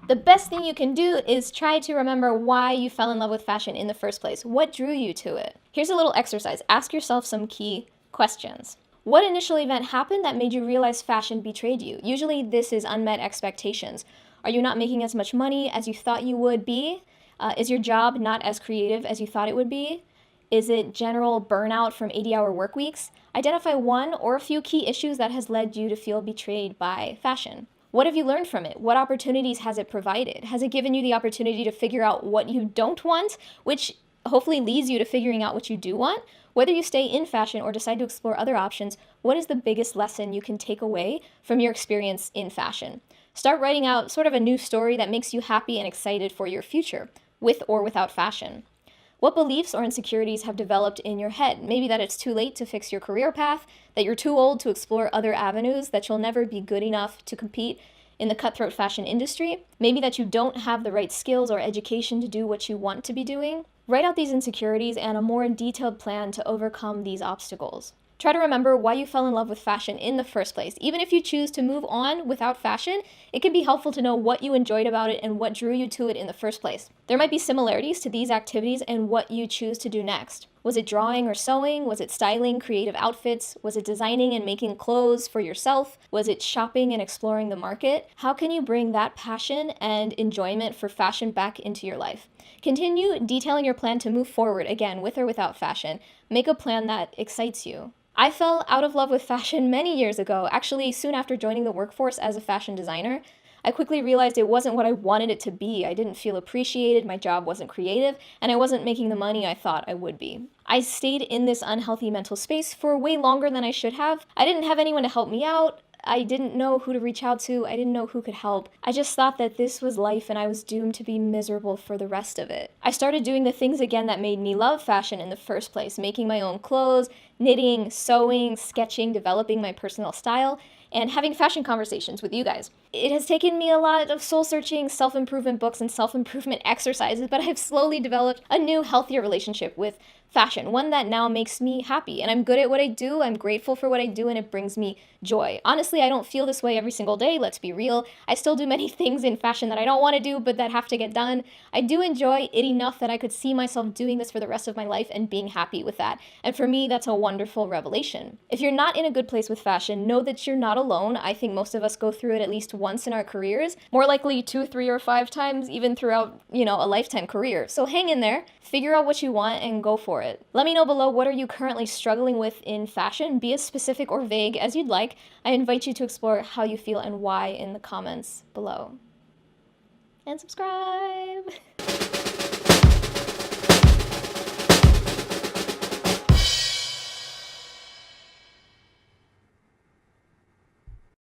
The best thing you can do is try to remember why you fell in love with fashion in the first place. What drew you to it? Here's a little exercise. Ask yourself some key questions. What initial event happened that made you realize fashion betrayed you? Usually this is unmet expectations. Are you not making as much money as you thought you would be? Is your job not as creative as you thought it would be? Is it general burnout from 80-hour work weeks? Identify one or a few key issues that has led you to feel betrayed by fashion. What have you learned from it? What opportunities has it provided? Has it given you the opportunity to figure out what you don't want, which hopefully leads you to figuring out what you do want? Whether you stay in fashion or decide to explore other options, what is the biggest lesson you can take away from your experience in fashion? Start writing out sort of a new story that makes you happy and excited for your future, with or without fashion. What beliefs or insecurities have developed in your head? Maybe that it's too late to fix your career path, that you're too old to explore other avenues, that you'll never be good enough to compete in the cutthroat fashion industry. Maybe that you don't have the right skills or education to do what you want to be doing. Write out these insecurities and a more detailed plan to overcome these obstacles. Try to remember why you fell in love with fashion in the first place. Even if you choose to move on without fashion, it can be helpful to know what you enjoyed about it and what drew you to it in the first place. There might be similarities to these activities and what you choose to do next. Was it drawing or sewing? Was it styling creative outfits? Was it designing and making clothes for yourself? Was it shopping and exploring the market? How can you bring that passion and enjoyment for fashion back into your life? Continue detailing your plan to move forward, again, with or without fashion. Make a plan that excites you. I fell out of love with fashion many years ago, actually soon after joining the workforce as a fashion designer. I quickly realized it wasn't what I wanted it to be. I didn't feel appreciated, my job wasn't creative, and I wasn't making the money I thought I would be. I stayed in this unhealthy mental space for way longer than I should have. I didn't have anyone to help me out. I didn't know who to reach out to. I didn't know who could help. I just thought that this was life and I was doomed to be miserable for the rest of it. I started doing the things again that made me love fashion in the first place, making my own clothes, knitting, sewing, sketching, developing my personal style, and having fashion conversations with you guys. It has taken me a lot of soul-searching, self-improvement books and self-improvement exercises, but I have slowly developed a new, healthier relationship with fashion, one that now makes me happy. And I'm good at what I do, I'm grateful for what I do, and it brings me joy. Honestly, I don't feel this way every single day, let's be real. I still do many things in fashion that I don't want to do, but that have to get done. I do enjoy it enough that I could see myself doing this for the rest of my life and being happy with that. And for me, that's a wonderful revelation. If you're not in a good place with fashion, know that you're not alone. I think most of us go through it at least once in our careers, more likely 2, 3, or 5 times, even throughout, a lifetime career. So hang in there, figure out what you want, and go for it. Let me know below, what are you currently struggling with in fashion? Be as specific or vague as you'd like. I invite you to explore how you feel and why in the comments below. And subscribe!